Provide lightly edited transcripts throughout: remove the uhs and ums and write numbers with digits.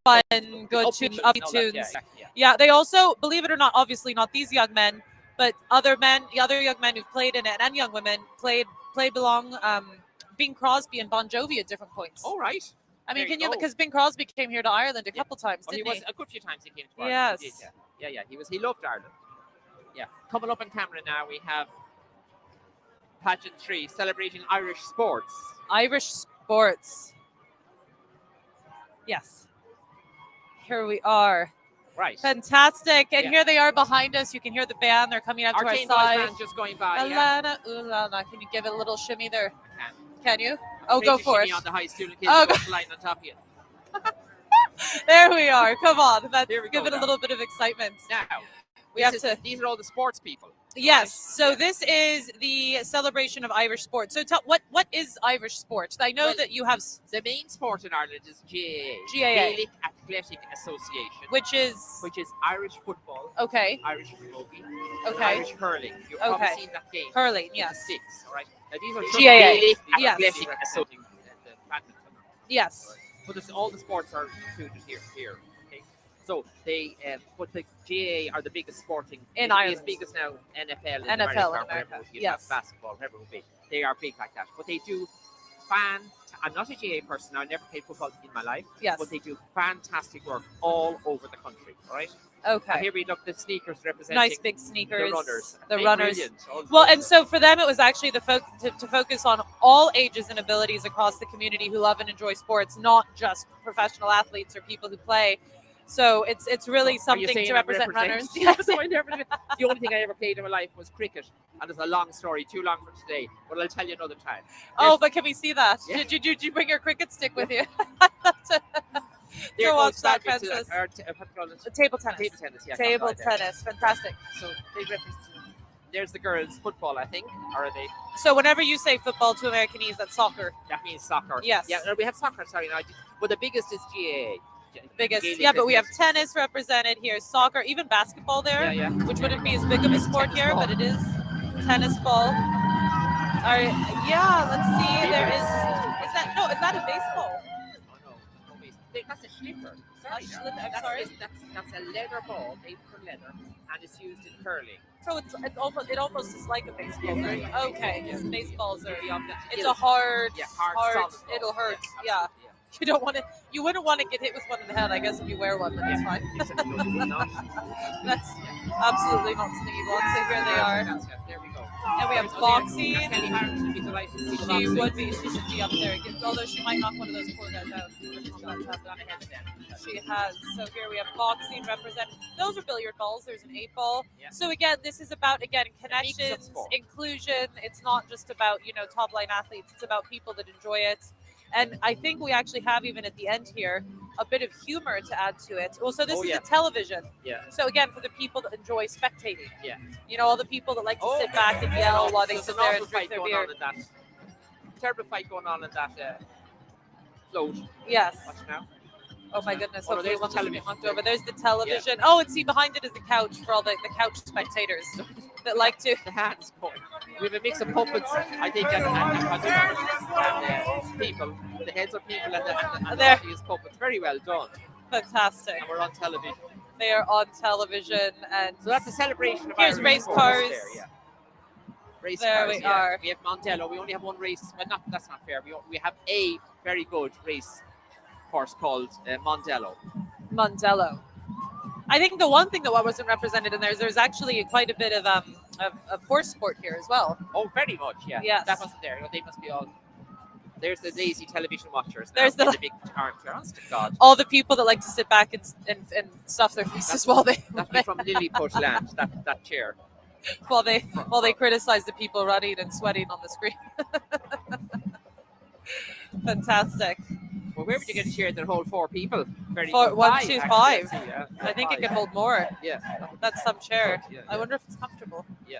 fun, good upbeat tunes. Yeah, they also, believe it or not, obviously not these young men, but other young men who've played in it, and young women belong. Bing Crosby and Bon Jovi at different points. Oh, right. I mean, can you, because Bing Crosby came here to Ireland a couple times, didn't he? He was a good few times he came to Ireland. Yes. Yeah. He loved Ireland. Yeah. Coming up on camera now, we have Pageant 3, celebrating Irish sports. Irish sports. Yes. Here we are. Right. Fantastic. And here they are behind us. You can hear the band. They're coming up to our side. Band just going by. Alana, Ulana. Can you give it a little shimmy there? I can. Can you? Oh, go for it. On the high student kids line on top of you. There we are. Come on. Give it a now. little bit of excitement. Now, these are all the sports people. Yes. Right? So this is the celebration of Irish sport. So what is Irish sport? I know that you have the main sport in Ireland is GAA. Gaelic Athletic Association, which is Irish football. Okay. Irish rugby. Okay. Irish hurling. You've probably seen that game. Hurling, yes. Six. All right. Now these are GAA. Athletic Association. Yes. But all the sports are included here. Okay. So they, but the GAA are the biggest sporting in Ireland. As big as now NFL in America. Yes. Basketball, whatever it would be. They are big like that. But they do I'm not a GAA person. I never played football in my life. Yes. But they do fantastic work all over the country. All right. Okay. And here we look, the sneakers representing nice big sneakers. The runners. Well, and so for them, it was actually to focus on all ages and abilities across the community who love and enjoy sports, not just professional athletes or people who play. So it's really something to represent runners. Yes. The only thing I ever played in my life was cricket, and it's a long story, too long for today, but I'll tell you another time. But can we see that? Yeah. Did you bring your cricket stick with you? Go watch that, Francis. Table tennis. Table tennis, yeah. Table tennis, fantastic. So they represent. There's the girls' football, I think, or are they? So whenever you say football to Americanese, that's soccer. That means soccer. Yes. Yeah, we have soccer. Sorry, no, but the biggest is GAA. Biggest, but we have tennis represented here, soccer, even basketball there, which wouldn't be as big of a sport here, but it is tennis ball. All right, let's see. There is that a baseball? Oh no, that's a slipper. Sorry. That's a leather ball made from leather, and it's used in curling. So it almost is like a baseball. Yeah. Okay, yes, baseballs are. It's a hard. It'll hurt. Yeah. You wouldn't want to get hit with one in the head. I guess if you wear one, then it's fine. That's absolutely not something you want. So here they are. There we go. And we have boxing. She would be. She should be up there. Although she might knock one of those poor guys out. She has. So here we have boxing represented. Those are billiard balls. There's an 8-ball. Yeah. So again, this is about connections, inclusion. It's not just about top line athletes. It's about people that enjoy it. And I think we actually have, even at the end here, a bit of humor to add to it. Well, so this is a television. Yeah. So again, for the people that enjoy spectating. Yeah. All the people that like to sit back and yell while they sit there and drink their beer. Terrible fight going on in that float. Yes. Watch now. Oh my goodness! Hopefully there's it won't the television. Knocked over. There's the television. Yeah. Oh, and see behind it is the couch for all the couch spectators that like to. The hands. We have a mix of puppets. I think and people. The heads of people and the body is puppets. Very well done. Fantastic. And we're on television. They are on television, and so that's a celebration of here's race cars. There, yeah. Race there cars, we are. We have Mondello. We only have one race. Well, that's not fair. We have a very good race horse called Mondello. I think the one thing that wasn't represented in there's actually quite a bit of horse sport here as well. Oh, very much, yeah. Yes. That wasn't there. They must be all. There's the lazy television watchers. There's the big armchair. Honest to God. All the people that like to sit back and stuff their faces while they. That's from Lilliput land. That chair. While they criticize the people running and sweating on the screen. Fantastic. Well, where would you get a chair that hold 4 people? One, two, five. Yeah. I think it can hold more. Yeah. That's some chair. Yeah. I wonder if it's comfortable. Yeah.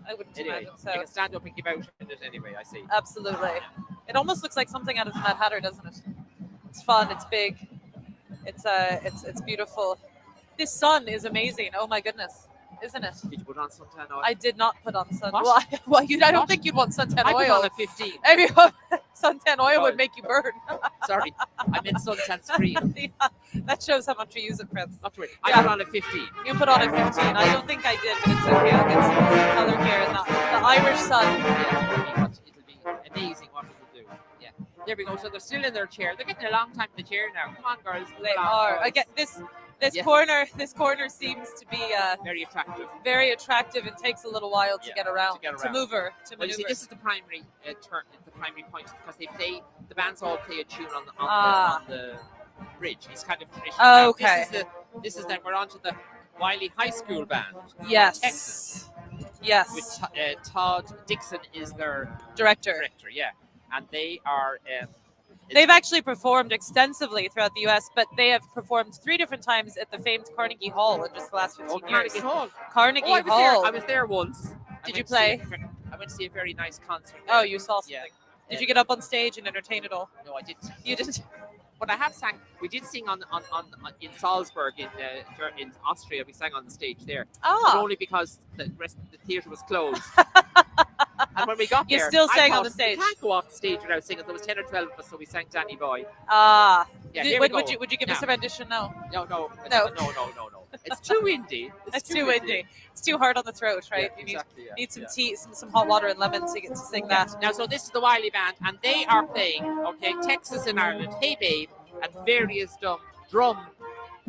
I wouldn't imagine so. You can stand up and give out in it anyway, I see. Absolutely. It almost looks like something out of the Mad Hatter, doesn't it? It's fun. It's big. It's beautiful. This sun is amazing. Oh my goodness. isn't it? Did you put on suntan oil? I did not put on suntan. What? Well, I don't think you'd want suntan I put oil. on a 15. Maybe suntan oil would make you burn. Sorry, I meant suntan screen. Yeah, that shows how much you use it, Prince. Not to worry. I put on a 15. You put on a 15. I don't think I did, but it's okay. I'll get some color here in the Irish sun. Yeah, it'll be amazing what it'll do. Yeah. There we go. So they're still in their chair. They're getting a long time in the chair now. Come on, girls. They are. Again, this corner seems to be very attractive. Very attractive. It takes a little while to get around, to move her, to well, maneuver. You see, this is the primary the primary point because the bands all play a tune on the bridge. It's kind of traditional. Oh, okay. This is that we're on to the Wiley High School band. Yes. Texas. Yes. With Todd Dixon is their director. Yeah, and they are. They've actually performed extensively throughout the U.S., but they have performed 3 different times at the famed Carnegie Hall in just the last 15 years. Carnegie Hall. I was there once. Did you play? I went to see a very nice concert. Oh, you saw something. Yeah. Did you get up on stage and entertain at all? No, I didn't. You didn't? But I have sang. We did sing on in Salzburg in Austria. We sang on the stage there. Oh. But only because the theatre was closed. And when we got there, you still sang on the stage. We can't go off the stage without singing. There was 10 or 12 of us, so we sang Danny Boy. Ah. Yeah. Would you give us a rendition now? No. It's too windy. It's too windy. It's too hard on the throat, right? Yeah, you need some tea, some hot water and lemon to get to sing that. Now, so this is the Wiley Band, and they are playing, Texas and Ireland, Hey Babe, and various drum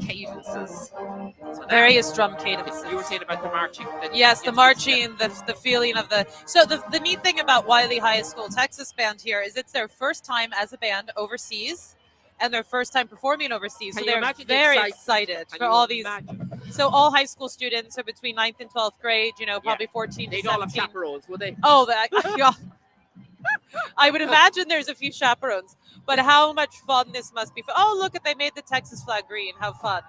cadences. So various drum cadences. You were saying about the marching. Yes, the marching, the feeling of the... So the neat thing about Wiley High School Texas Band here is it's their first time as a band overseas and their first time performing overseas. So they're very excited for all these... So all high school students are between 9th and 12th grade, probably 14 to 17. They'd all have chaperones, would they? Oh, yeah. I would imagine there's a few chaperones, but how much fun this must be. Oh, look, they made the Texas flag green. How fun.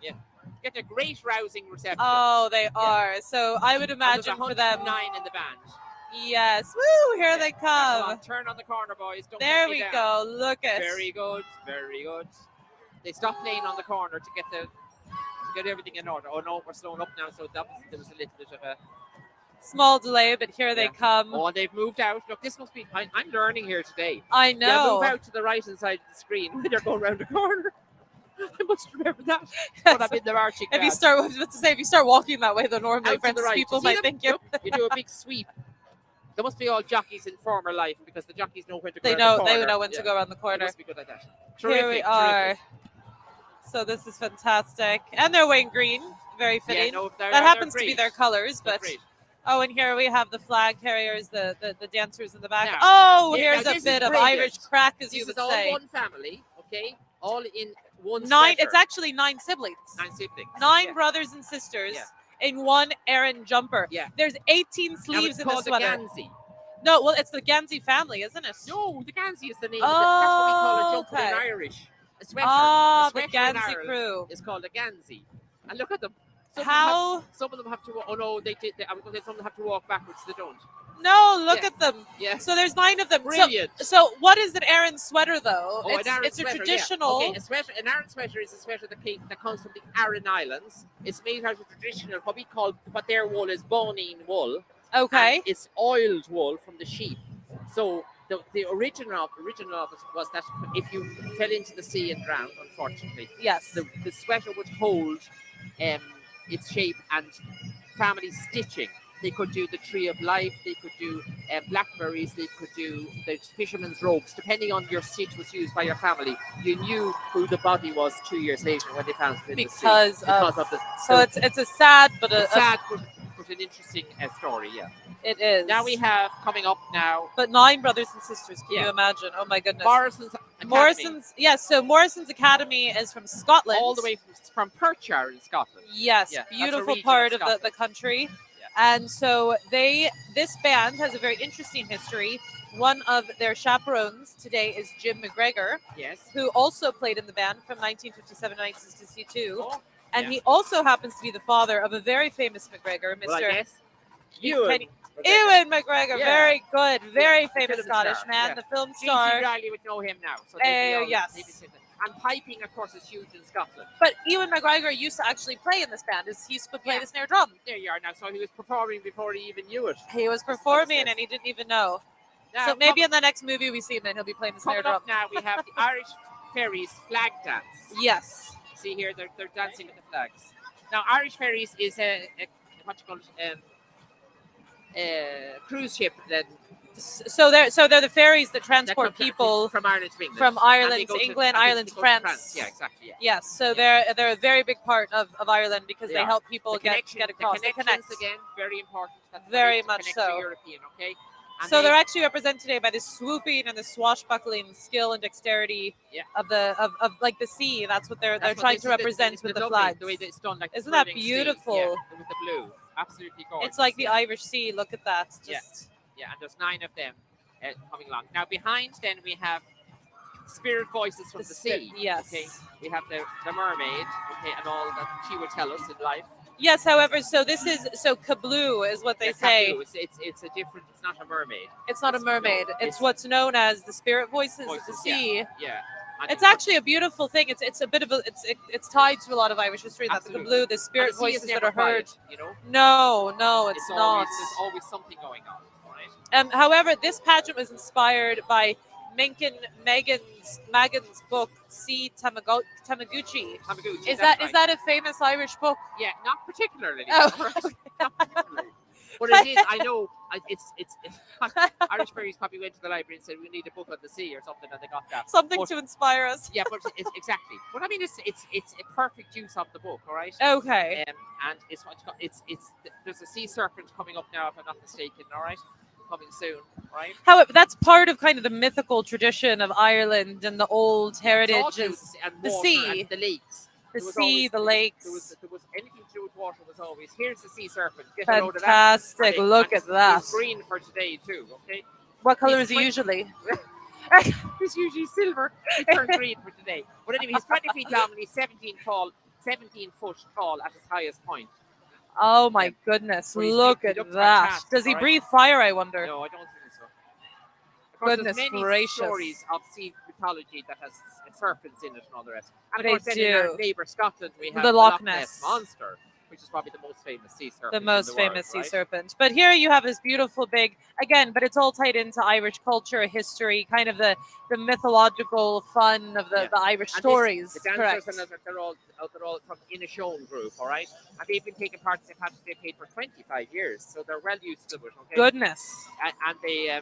Yeah. Get a great rousing reception. Oh, they are. So I would imagine for them. 9 in the band. Yes. Woo, here they come. Come on, turn on the corner, boys. Don't there we go. Look at. Very good. Very good. They stopped playing on the corner to get everything in order. Oh, no, we're slowing up now, so there was a little bit of a small delay, but here they come. Oh, and they've moved out. Look, this must be... I'm learning here today. I know. Yeah, move out to the right-hand side of the screen when you're going around the corner. I must remember that. But I'm in the marching band. If you start walking that way, though normally, friends, people might think you... Look, you do a big sweep. There must be all jockeys in former life because the jockeys know when to go around the corner. They know when to go around the corner. They must be good like that. Terrific, here we are. Terrific. So this is fantastic. And they're wearing green. Very fitting. Yeah, no, that happens to be their colors, but... Oh, and here we have the flag carriers, the dancers in the back. Now, here's a bit of Irish crack, as you would say. This is all one family, all in one 9. sweater. It's actually 9 siblings. 9 siblings. 9 brothers and sisters in one Erin jumper. Yeah. There's 18 sleeves in the sweater. Gansey. No, well, it's the Gansey family, isn't it? No, the Gansey is the name. That's what we call a jumper in Irish. A sweater. The Gansey crew. It's called a Gansey. And look at them. Some of them have to. Oh no, they did. I was going to say some of them have to walk backwards. They don't. No, look at them. Yeah. So there's 9 of them. Brilliant. So what is an Aran sweater though? Oh, it's a traditional. Yeah. Okay, a sweater. An Aran sweater is a sweater that comes from the Aran Islands. It's made out of traditional what their wool is bone-in wool. Okay. And it's oiled wool from the sheep. So the original of it was that if you fell into the sea and drowned, unfortunately, the sweater would hold its shape and family stitching. They could do the tree of life, they could do blackberries, they could do the fisherman's robes. Depending on your stitch was used by your family, you knew who the body was 2 years later when they found it in the sea. Because of the... So it's a sad but sad but an interesting story, yeah. It is. Now we have coming up now. But 9 brothers and sisters, can you imagine? Oh my goodness. So Morrison's Academy is from Scotland. All the way from Perthshire in Scotland. Yes, beautiful part of the country. Yeah. And so this band has a very interesting history. One of their chaperones today is Jim McGregor, who also played in the band from 1957 to 1962. Oh, and he also happens to be the father of a very famous McGregor, Mr. Ewan McGregor, very good, very famous Scottish man, the film star. Riley would know him now. So And piping, of course, is huge in Scotland. But Ewan McGregor used to actually play in this band. He used to play the snare drum. There you are now. So he was performing before he even knew it. He was performing and he didn't even know. Now, so maybe in the next movie we see him, then he'll be playing the snare drum. Now we have the Irish Ferries flag dance. Yes. See here, they're dancing with the flags. Now, Irish Ferries is a cruise ship then. So they're the ferries that transport people from Ireland to England. From Ireland to England, Ireland to France. Yeah, exactly. Yeah. Yes, so they're a very big part of Ireland because they help people get across. The connections again, very important. Very much so. European, okay. And so they're actually represented today by the swooping and the swashbuckling skill and dexterity of like the sea. That's what they're trying to represent with the flag. The way it's done, like isn't that beautiful? Yeah, with the blue, absolutely gorgeous. It's like the Irish Sea. Look at that. Yeah, and there's 9 of them coming along. Now behind then we have spirit voices from the sea. Yes. Okay. We have the mermaid, okay, and all that she will tell us in life. Yes, however, so kabloo is what they say. Kabloo. It's a different. It's not a mermaid. It's not a mermaid. It's what's known as the spirit voices of the sea. Yeah. It's actually a beautiful thing. It's a bit of it's tied to a lot of Irish history. That the kabloo, the spirit voices that are heard. Quiet, you know? No, it's not. There's always something going on. All right. However, this pageant was inspired by Magan's book, Sea Tamaguchi. Is that a famous Irish book? Yeah, not particularly. Oh. Not particularly. But it is. I know. It's Irish Ferries probably went to the library and said we need a book on the sea or something, and they got that. Something to inspire us. Yeah, but exactly. But I mean, it's a perfect use of the book. All right. Okay. And it's there's a Sea Serpent coming up now, if I'm not mistaken. All right. Coming soon, right? However, that's part of kind of the mythical tradition of Ireland and the old heritage is the sea, and the lakes. The sea, the lakes. There was anything to do with water was always, here's the Sea Serpent. Get fantastic. A load of that. Look at that. It's green for today too, okay? What color is he usually? He's usually silver. He turned green for today. But anyway, he's 20 feet long and he's 17 foot tall at his highest point. Oh my goodness, look at that. Does he breathe fire, I wonder? No, I don't think so. Of course, Goodness there's many gracious. stories of sea mythology that has serpents in it and all the rest. And They of course, then in do. our neighbour Scotland, we have The Loch Ness Monster, which is probably the most famous sea serpent. The most in the famous world, sea serpent. But here you have this beautiful big, again, but it's all tied into Irish culture, history, kind of the mythological fun of the Irish and stories. The dancers, and they're all from Inishowen group, all right? And they've been taking part in St. Patrick's Day Parade for 25 years, so they're well used to it, okay? Goodness. And they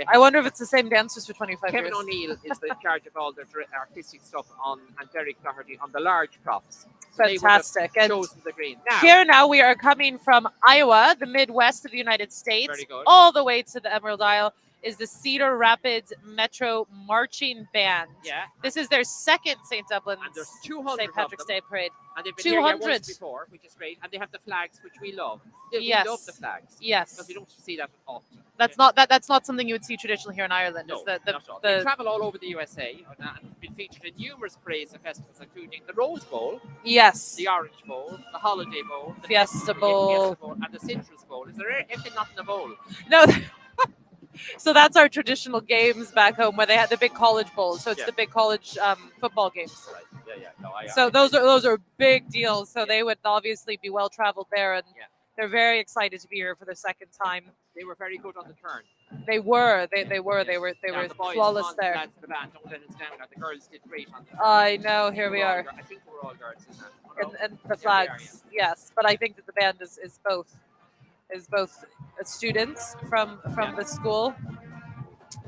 I wonder if it's the same dancers for 25 Kevin years. O'Neill is in charge of all the artistic stuff and Derek Doherty on the large props. So fantastic. And chosen the green. Now we are coming from Iowa, the Midwest of the United States, very good. all the way to the Emerald Isle. Is the Cedar Rapids Metro Marching Band. Yeah. This is their second St. Dublin St. Patrick's Day Parade. And they've been here once before, which is great. And they have the flags, which we love. We love the flags. Yes. Because we don't see that often. That's not something you would see traditionally here in Ireland. No, not at all. They travel all over the USA and been featured in numerous parades and festivals, including the Rose Bowl. Yes. The Orange Bowl, the Holiday Bowl, the Fiesta Bowl, and the Citrus Bowl. Is there anything not in the bowl? No. So that's our traditional games back home where they had the big college bowls. So it's the big college football games. Right. Yeah. No, so those are big deals. So they would obviously be well traveled there, and they're very excited to be here for the second time. They were very good on the turn. They were. They were flawless there. The boys, the band, don't let us down. The girls did great on the turn. I know. Here we are. I think we're all girls in that. And the flags, yes. But I think that the band is both students from the school,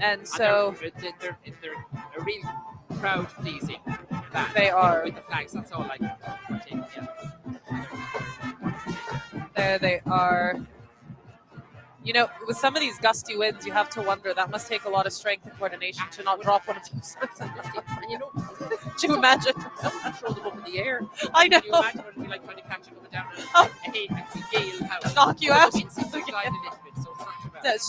and so they're a real crowd pleasing band. They are with the flags. That's all. There they are. You know, with some of these gusty winds, you have to wonder that must take a lot of strength and coordination to not drop one of those. And you know, do you imagine? Throw them up in the air. I know. Can you imagine what it would be like trying to catch it coming down a gale? Knock you out.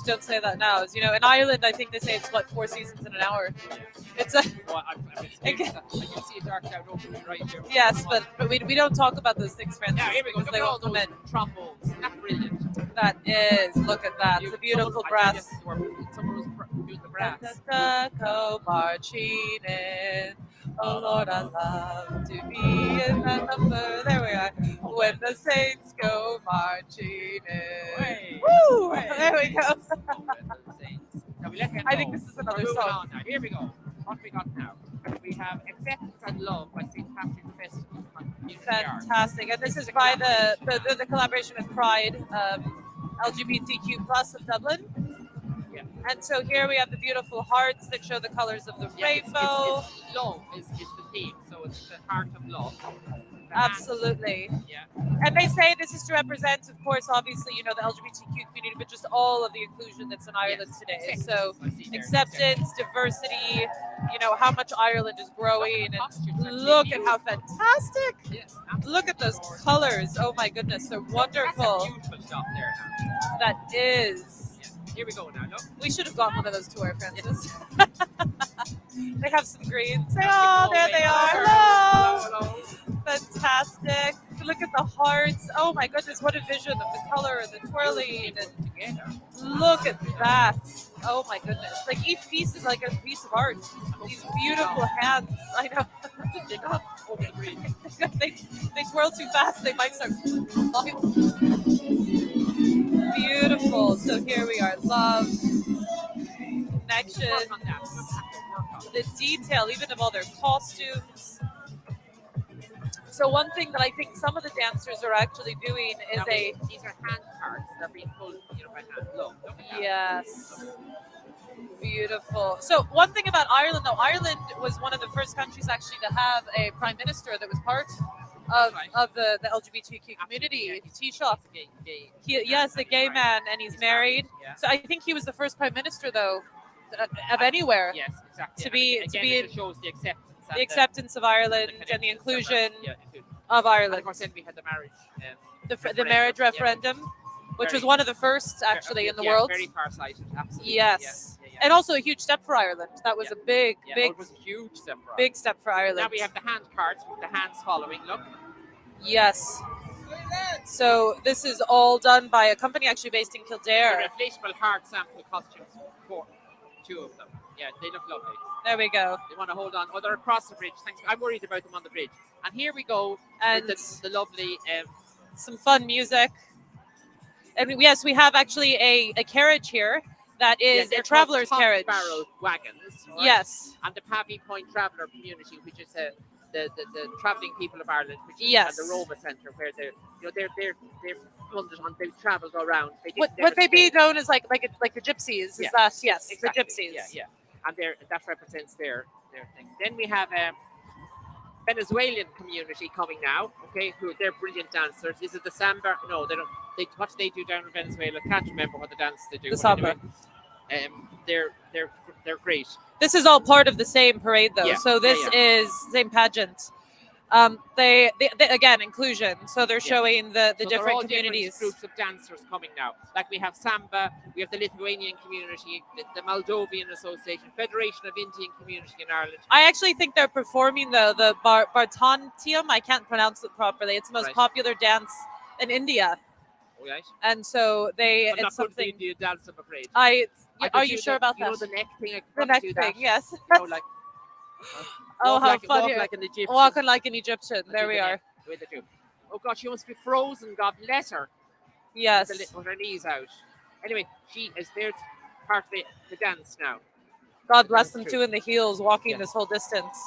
Don't say that now. You know, in Ireland, I think they say it's like 4 seasons in an hour. It's a. Well, I can see a dark cloud open right here. Yes, but we don't talk about those things, Francis. Yeah, here we go. They won't come in. Trombones. That's brilliant. That is. Look at that. It's a beautiful brass. Someone was doing the brass. Go marching in. Oh Lord, I love to be in that number. There we are. When the saints go marching in. Woo! There we go. I think this is another We're moving song. on now. Here we go. What we got now? We have Acceptance and Love by St. Patrick's Festival. Fantastic. And this is by the collaboration with Pride, LGBTQ plus of Dublin. Yeah. And so here we have the beautiful hearts that show the colors of the rainbow. It's love is the theme, so it's the heart of love. Absolutely. Yeah. And they say this is to represent, of course, obviously, you know, the LGBTQ community, but just all of the inclusion that's in Ireland today. So acceptance, diversity, you know, how much Ireland is growing. And look at how fantastic. Yes, look at those colors. Oh my goodness, they're wonderful. That's a beautiful shot there now. That is. Here we go now, look. We should have gotten one of those to our Francis. They have some greens. Oh, there they are. Hello. Fantastic. Look at the hearts. Oh my goodness, what a vision of the color and the twirling. And look at that. Oh my goodness. Like each piece is like a piece of art. These beautiful hands. I know. they twirl too fast, they might start. Beautiful. So here we are. Love, connection, the detail, even of all their costumes. So one thing that I think some of the dancers are actually doing is these are hand cards. They're being pulled, you know, by hand. Look at that. Yes. Beautiful. So one thing about Ireland, though, Ireland was one of the first countries actually to have a prime minister that was part of the LGBTQ community. Taoiseach. Yes, a gay man, and he's married. Yeah. So I think he was the first prime minister, though, of anywhere. Yes, exactly. To be it shows the acceptance. The acceptance of Ireland and the inclusion of Ireland. And of course, then we had the marriage. The marriage referendum, which was one of the first actually in the world. Very far-sighted, absolutely. Yes. And also a huge step for Ireland. That was a big, it was a huge step for Ireland. Big step for Ireland. Now we have the hand cards with the hands following. Look. Yes. So this is all done by a company actually based in Kildare. The inflatable hard sample costumes for 2 of them. Yeah, they look lovely. There we go. They want to hold on. Oh, they're across the bridge. Thanks. I'm worried about them on the bridge. And here we go. And with the lovely... some fun music. And yes, we have actually a carriage here that is a traveler's carriage. Barrel wagons. Right? Yes. And the Pavy Point Traveller Community, which is the travelling people of Ireland, which is at the Roma Centre, where they're funded on. They travel around. What they be known as like the gypsies? Is that yes? Exactly. The gypsies. Yeah. And that represents their thing. Then we have Venezuelan community coming now. Okay, they're brilliant dancers. Is it the samba? No, they don't. What do they do down in Venezuela? Can't remember what the dance they do. The samba. Anyway, they're great. This is all part of the same parade, though. Yeah. So this is same pageant. They again inclusion. So they're showing the different communities. Different groups of dancers coming now. Like we have samba, we have the Lithuanian community, the Moldovan Association, Federation of Indian Community in Ireland. I actually think they're performing the Bharatanatyam. I can't pronounce it properly. It's the most popular dance in India. Right. And so they. But it's not something. Indian dance, I'm afraid. Are you sure about that? You know the neck thing. The neck thing. Yes. You know, like. Oh, how funny! Walk like an Egyptian. Walking like an Egyptian. There we are. The way they do. Oh God, she must be frozen. God bless her. Yes. With her knees out. Anyway, she is there, part of the dance now. God bless them too in the heels, walking this whole distance.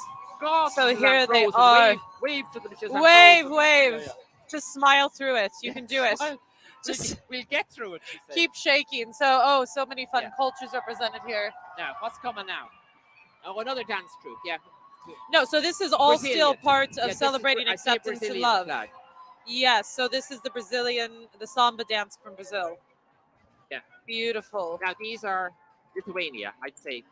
God. So here they are. Wave to them. Wave. Yeah. Just smile through it. You can do it. Just we'll get through it. Keep shaking. So so many fun cultures represented here. Now what's coming now? Oh, another dance troupe. Yeah. No, so this is all Brazilian. Still part of celebrating acceptance and love. Flag. Yes, so this is the samba dance from Brazil. Yeah. Beautiful. Now these are Lithuania, I'd say.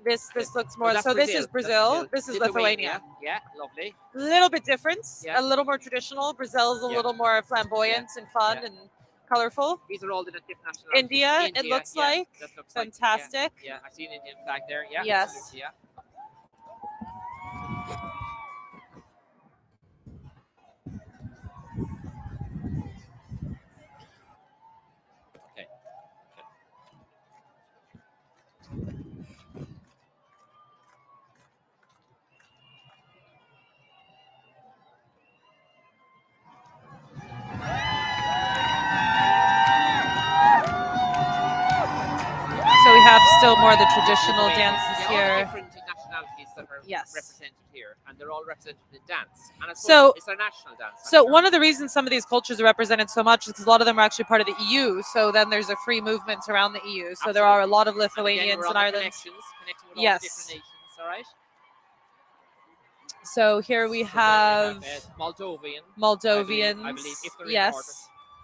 This looks more. So this is Brazil. This is Lithuania. Yeah, lovely. A little bit different. Yeah. A little more traditional. Brazil is a little more flamboyant and fun and colorful. These are all the different nationalities. India, it looks like. Fantastic. Yeah, I see an Indian flag there. Yeah. Yes. Yeah. still more of the traditional dances all the here. different nationalities that are Yes. represented here, and they're all represented in dance. And I suppose So- it's their national dance. So one of the reasons some of these cultures are represented so much is because a lot of them are actually part of the EU. So then there's a free movement around the EU. So there are a lot of Lithuanians and and Ireland. connecting with all Yes. the different nations. All right. So here we have Moldovan. Moldovians. I believe if they're in yes. orbit.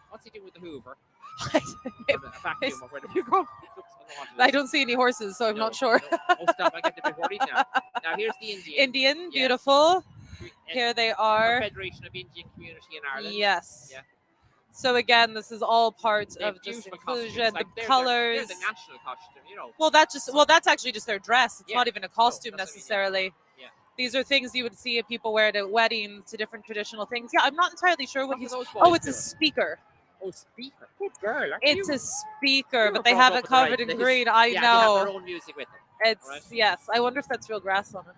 What's he doing with the Hoover? Or the vacuum or whatever you call it. I don't see any horses, so I'm not sure. No. Oh, stop! I get a bit worried now. Now here's the Indian. Indian, beautiful. Here they are. Federation of Indian Community in Ireland. Yes. Yeah. So again, this is all part They have of just beautiful inclusion, costumes. the Like, they're colors. the national costume, you know. Well, that's actually just their dress. It's not even a costume that's what I mean, necessarily. Yeah. These are things you would see people wear to weddings, to different traditional things. Yeah, I'm not entirely sure what What he's. do those Oh, boys it's a do? speaker. Oh, speaker. Good girl. It's a speaker, You but were they brought have up it with the right covered in place. green. I Yeah, know. they have their own music with them. It's right? yes. I wonder if that's real grass on it.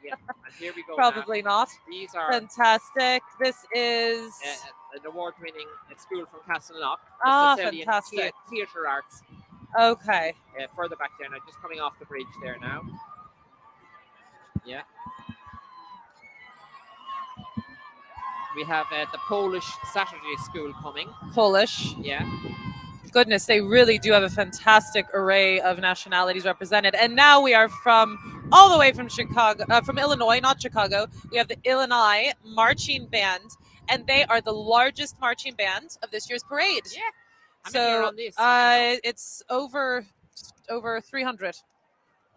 Yeah. And here we go. Probably not. These are Fantastic. This is an award-winning school from Castleknock. fantastic. Theatre arts. Okay. Further back there now, just coming off the bridge there now. Yeah. We have the Polish Saturday School coming. Polish. Yeah. Goodness, they really do have a fantastic array of nationalities represented. And now we are all the way from from Illinois, not Chicago. We have the Illinois Marching Band, and they are the largest marching band of this year's parade. Yeah. How many are So on this? it's over 300.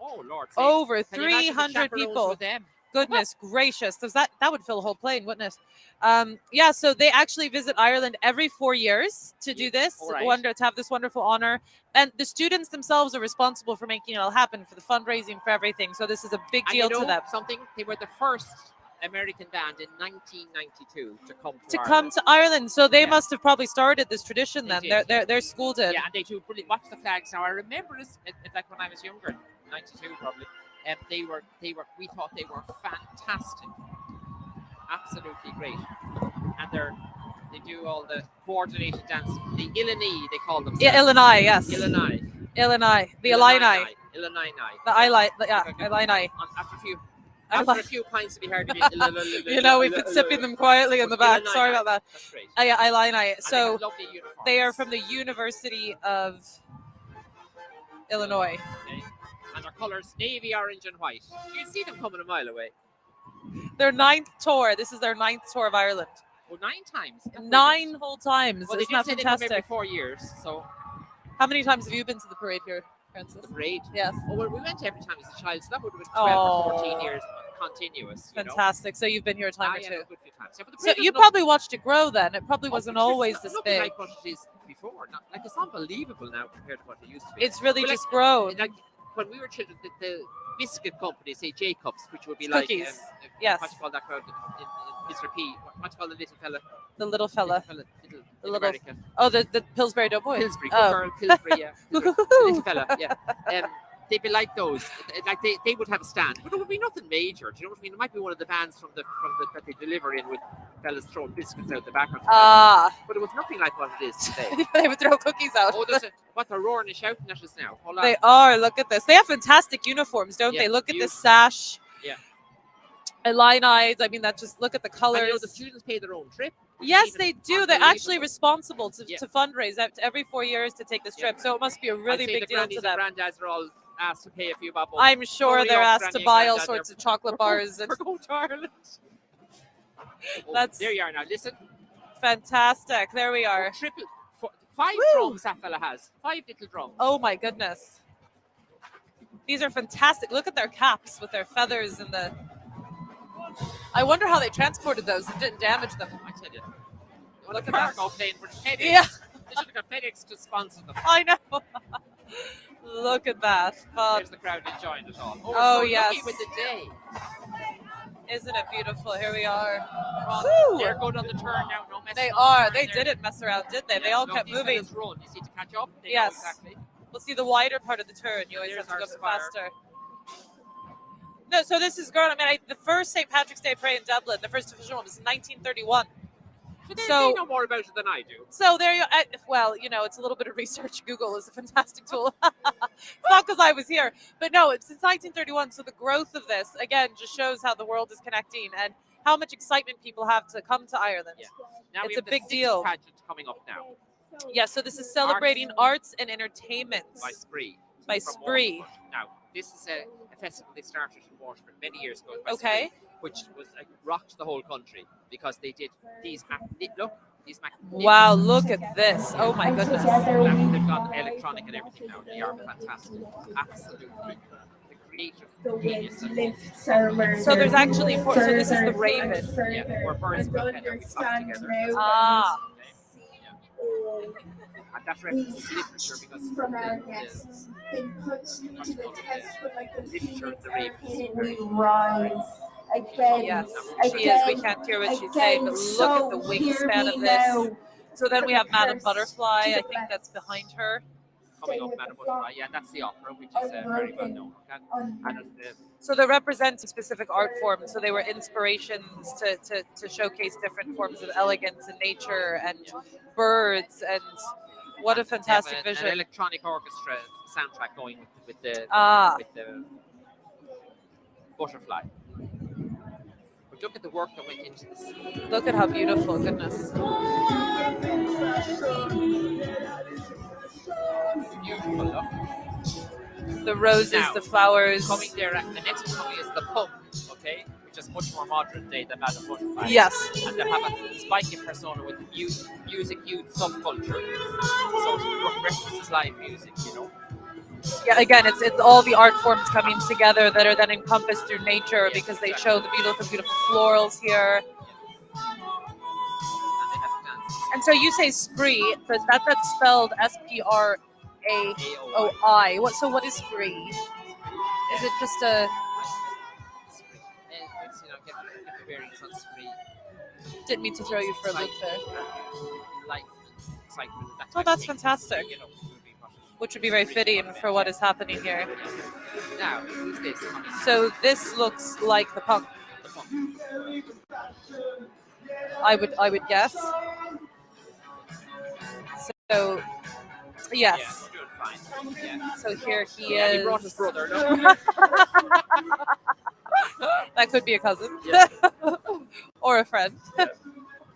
Oh Lord. Over Can you imagine the 300 chaperones people. with them? Goodness gracious. That would fill a whole plane, wouldn't it? Yeah, so they actually visit Ireland every 4 years to do this, All right. to have this wonderful honor. And the students themselves are responsible for making it all happen, for the fundraising, for everything. So this is a big deal to them. Something, they were the first American band in 1992 to come to Ireland. Come to Ireland. So they must have probably started this tradition They then. did. Their school did. Yeah, and they do brilliant. Watch the flags now. I remember this like when I was younger, 92 probably. We thought they were fantastic, absolutely great, and they do all the coordinated dance. The Illini, they call them. Yeah, Illini, yes. Illini. The Illini. Illini. The Illini. After a few pints to be heard to be. You know, we've been sipping them quietly in the back. Illini. Sorry about that. That's great. Yeah, Illini. And So they have lovely uniforms. they are from the University of Illinois. Okay. And their colours, navy, orange, and white. You can see them coming a mile away. Their 9th tour. This is their 9th tour of Ireland. Oh, 9 times. 9 whole times. Well, they Isn't that did say they come every fantastic? 4 years. So How many times have you been to the parade here, Francis? the parade. Yes. Oh, well, we went every time as a child, so that would have been 12 or 14 years continuous. You know? Fantastic. So you've been here a time or yeah, two. a good few times. Yeah, but the So parade you doesn't look- probably watched it grow then. It probably wasn't but it's always not this looking big. like what it is before. Like it's unbelievable now compared to what it used to be. It's really But just grown. Like when we were children, the biscuit company, say Jacobs, which would be Cookies. like Yes. what do you call that crowd in Mr. P? What do you call the little fella? The little fella. Little little- America. Oh, the Pillsbury Doughboy. Pillsbury, Oh. girl, Pillsbury, yeah. Little fella, yeah. They'd be like those. Like they would have a stand, but it would be nothing major. Do you know what I mean? It might be one of the bands from the that they deliver in with fellas throwing biscuits out the back. But it was nothing like what it is today. They would throw cookies out. Oh, what they're roaring and shouting at us now. Hold on. They are. Look at this. They have fantastic uniforms, don't Yeah, they? Look at this beautiful. sash. Yeah. Illini. I mean, that just look at the And colors. you know, the students pay their own trip. Yes, they do. They're actually unbelievable. responsible to Yeah. fundraise every 4 years to take this Yeah. trip. So it must be a really I'd say big the deal grannies to them. and granddads are all asked to pay a few bob. I'm sure Hurry they're up, asked to Granny and buy all Granddad, sorts they're- of chocolate bars. And We're going to Ireland. Oh, That's- there you are now. Listen. fantastic. There we are. Five Woo! drums that fella has. 5 little drums. Oh my goodness. These are fantastic. Look at their caps with their feathers and the. I wonder how they transported those and didn't damage them. I tell you. Look the at that. cargo plane with FedEx. Yeah. They should have got FedEx to sponsor them. I know. Look at that. There's the crowd enjoying it all. Oh, we're so yes. lucky with the day. Isn't it beautiful? Here we are. Well, Woo! they're good on the turn now. No messing They up are. the turn They there. didn't mess around, did they? They Yeah, all no, kept these moving. fellas run. You see to catch up. They know Yes. exactly. We'll see the wider part of the turn. You always There's have to our go a bit spire. faster. No, so this is grown. I mean, the first St. Patrick's Day parade in Dublin, the first official one was in 1931. They know more about it than I do. So there you well, it's a little bit of research. Google is a fantastic tool. It's not because I was here, but no, it's since 1931. So the growth of this, again, just shows how the world is connecting and how much excitement people have to come to Ireland. Yeah. Now it's we have a big the deal. Pageant coming up now. Yeah, so this is celebrating arts and entertainment. By Spree. By Spree. Now, this is a festival they started in Waterford many years ago. Okay. Spree, which was rocked the whole country because they did these Wow, look at this. Oh my goodness. They've got electronic and everything now. They are fantastic. Absolutely. The creative genius. So there's actually so this is the Raven. Yeah, where birds will feather, we flock together. Ah. And that references literature because from our guests. They put to the test with like the literature of the Raven. we rise again. Yes, she is. We can't hear what she's saying, but look at the wingspan of this. So then we have Madame Butterfly. I think that's behind her. Coming up, Madame Butterfly. Yeah, that's the opera, which is very well known. So they represent specific art forms. So they were inspirations to showcase different forms of elegance and nature and birds and what a fantastic vision. An electronic orchestra soundtrack going with the butterfly. But look at the work that went into this. Look at how beautiful, goodness. Beautiful, look. The roses, now, the flowers. Coming there, the next one coming is the punk, okay, which is much more modern day than Madame Butterfly. Yes. And they have a spiky persona with music youth subculture. So it references live music, Yeah, again, it's all the art forms coming together that are then encompassed through nature because they show the beautiful florals here. And so you say spree, but that's spelled SPRAAOI. What is spree? Is it just a? Didn't mean to throw you for a loop there. Oh, that's fantastic. Which would be very fitting for what is happening here. Now, who's this? So this looks like the punk. I would guess. So yes. Yeah. So here he is. He brought his brother. No? That could be a cousin. Yeah. Or a friend. Yeah.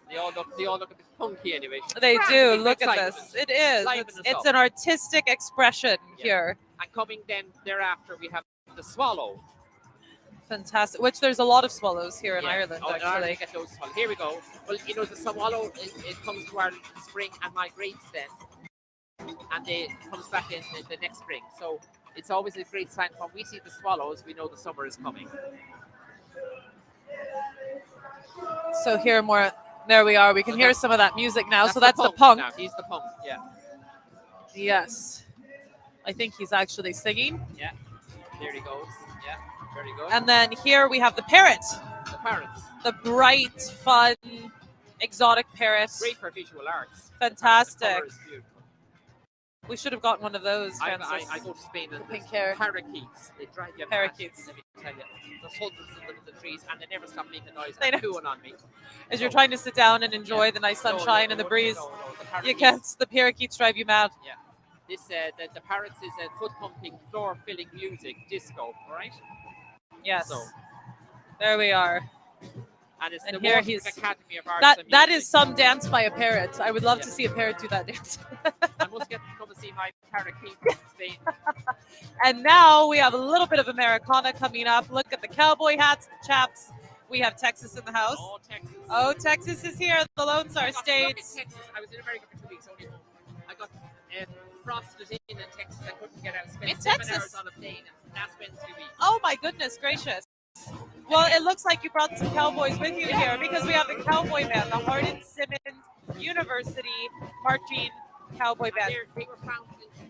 They all look a bit punky anyway. They do. Look at this. It is. It's an artistic expression here. And coming then thereafter, we have the swallow. Fantastic. Which there's a lot of swallows here in Ireland, actually. Ireland get those swallows. Here we go. Well, the swallow, it comes to Ireland in the spring and migrates then. And it comes back in the next spring. So it's always a great sign. When we see the swallows, we know the summer is coming. So here more. There we are. We can hear some of that music now. So that's the punk. Now. He's the punk, yeah. Yes. I think he's actually singing. Yeah. There he goes. Yeah. Very good. And then here we have the parrot. The parrots. The bright, fun, exotic parrot. Great for visual arts. Fantastic. We should have gotten one of those, Francis. I go to Spain and pink hair. Parakeets. They drive you parakeets. Let me tell you. There's hundreds of them in the trees and they never stop making noise. They and cooing on me. As you're trying to sit down and enjoy the nice sunshine and the breeze, you can't. The parakeets drive you mad. Yeah. This the parrots is a foot pumping, floor filling music disco, right? Yes. So there we are. And it's and the here he's Academy of Arts and that is some dance by a parrot. I would love to see a parrot do that dance. I must get to come and see my parakeet in Spain. And now we have a little bit of Americana coming up. Look at the cowboy hats, the chaps. We have Texas in the house. Oh, Texas. Oh, Texas is here. The Lone Star States. I was in America for 2 weeks. Only I got frosted in Texas. I couldn't get out. Spent 7 hours on a plane last Wednesday week. Oh my goodness gracious. Well, it looks like you brought some cowboys with you here because we have the cowboy band, the Hardin Simmons University Marching Cowboy Band. They were founded in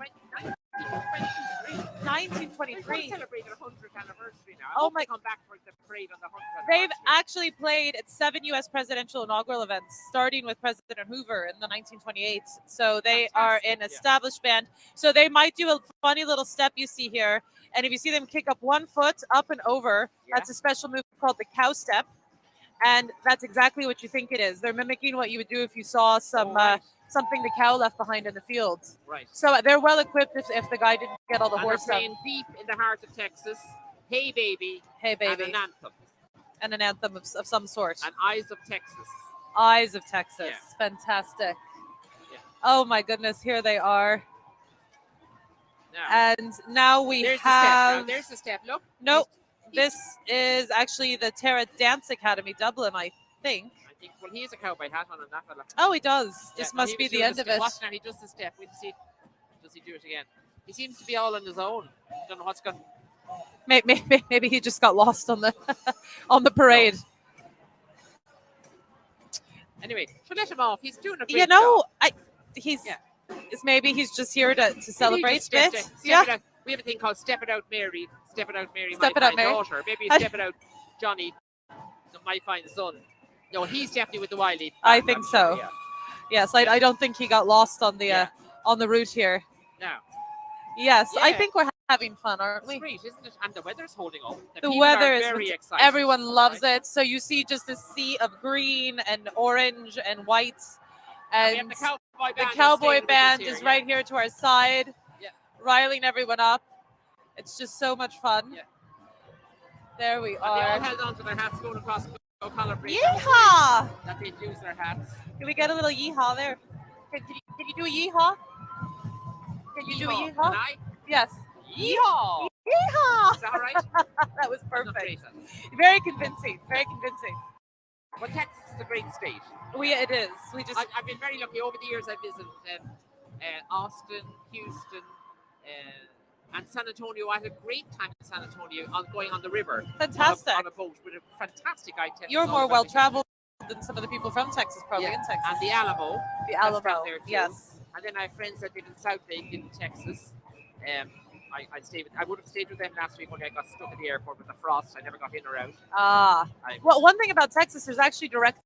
1923. We're celebrating their 100th anniversary now. Oh my! Come back for the parade on the 100th. They've actually played at 7 U.S. presidential inaugural events, starting with President Hoover in the 1928. So they are an established band. So they might do a funny little step you see here. And if you see them kick up one foot up and over, that's a special move called the cow step. And that's exactly what you think it is. They're mimicking what you would do if you saw some something the cow left behind in the field. Right. So they're well equipped if the guy didn't get all the And horse they're down. playing deep in the heart of Texas. Hey baby. Hey baby. And an anthem. And an anthem of some sort. And Eyes of Texas. Eyes of Texas. Yeah. Fantastic. Yeah. Oh my goodness, here they are. Now, And now there's have. there's the step. Look. Nope. This is actually the Parrot Dance Academy, Dublin, I think. Well, he has a cowboy hat on and that fella. Oh, he does. This Yeah, must be the end of it. Watch now, he does the step. We'll see. Does he do it again? He seems to be all on his own. Don't know what's going. Maybe he just got lost on the on the parade. No. Anyway, so let him off. He's doing a great You know, job. maybe he's just here to celebrate Maybe he it. just step Yeah. it out. We have a thing called Step It Out Mary. Step It Out Mary, Step my It Out fine Mary. daughter. Maybe Step It Out Johnny, my fine son. No, he's definitely with the wild leaf. I band, think I'm so. sure, yeah. Yes, I don't think he got lost on the route here. Now, Yes, I Yeah. think we're having fun, aren't it's we? great, isn't it? And the weather's holding up. The people weather are is very excited. Everyone loves right? it. So you see just a sea of green and orange and white, And and we have the the cowboy band. cowboy that's band staying with us is here, right here to our side, Yeah. riling everyone up. It's just so much fun. Yeah. There we Yeah. And they all are. held on to their hats going across O'Connell Bridge. Yeehaw! That they'd use their hats. Can we get a little yeehaw there? Can you do a yeehaw? Can you do a Yeehaw. yeehaw? And I? Yes. Yeehaw! Yeehaw! Is that all right? That was I'm not perfect. great at it. Very convincing. Very convincing. But Texas is a great state. It is. We just I've been very lucky. Over the years, I've visited Austin, Houston, and San Antonio. I had a great time in San Antonio going on the river. Fantastic. On a boat with a fantastic itinerary. You're more well traveled than some of the people from Texas, probably in Texas. And the Alamo. The that's Alamo, down there too. yes. And then I have friends that live in South Lake in Texas. I would have stayed with them last week, only I got stuck at the airport with the frost. I never got in or out. Well, one thing about Texas, there's actually direct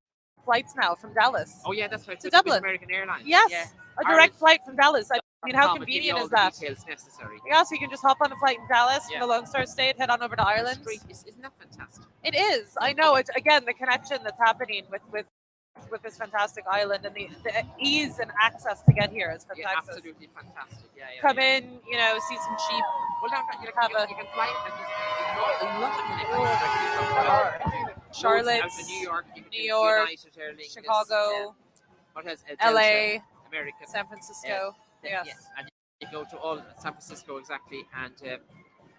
flights now from Dallas. Oh yeah, that's right. To With Dublin. American Airlines. Yes, Yeah. a direct flight from Dallas. I mean, how Tom will give you convenient all is the that? Details necessary. Yeah, so you can just hop on a flight in Dallas Yeah. from the Lone Star State, head on over to Ireland. Great. Isn't that fantastic? It is. I know. It's again the connection that's happening with this fantastic island and the ease and access to get here is Yeah, fantastic. absolutely fantastic. Yeah, yeah. Come yeah. in, see some sheep. Well, now you have can fly. A lot of connections. Charlotte, out to New York, you can New do York, United Air Lingus, Chicago, what else? LA, American, San Francisco. Yes. and you go to all San Francisco exactly, and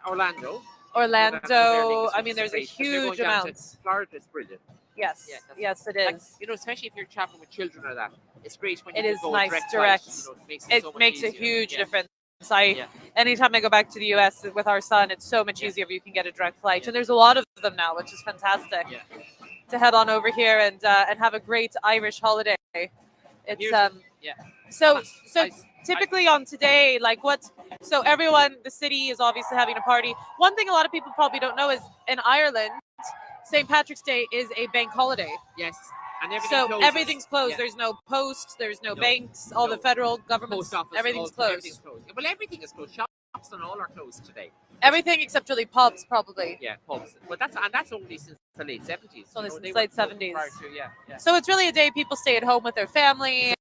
Orlando. Orlando. I mean, there's a huge amount. Florida is brilliant. Yes. Yeah, that's Yes, it Like, is. especially if you're traveling with children or that, it's great when you It can is go nice, direct. direct. Flight, it makes it, It so much makes a easier. huge Yeah. difference. Yeah. Anytime I go back to the U.S. with our son, it's so much Yeah. easier if you can get a direct flight, Yeah. and there's a lot of them now, which is fantastic. Yeah. To head on over here and have a great Irish holiday. It's Yeah. so I- typically on today, like so everyone, the city is obviously having a party. One thing a lot of people probably don't know is in Ireland, St. Patrick's Day is a bank holiday. Yes. And everything So closes. everything's closed. Yeah. There's no post, there's no No. banks, all the No. federal government, Post office, everything's Everything's closed. closed. Well, everything is closed. Shops and all are closed today. Everything except really pubs, probably. Yeah, pubs. But that's only since the late 70s. Only you know, since they late were closed 70s. prior to, yeah. So it's really a day people stay at home with their family.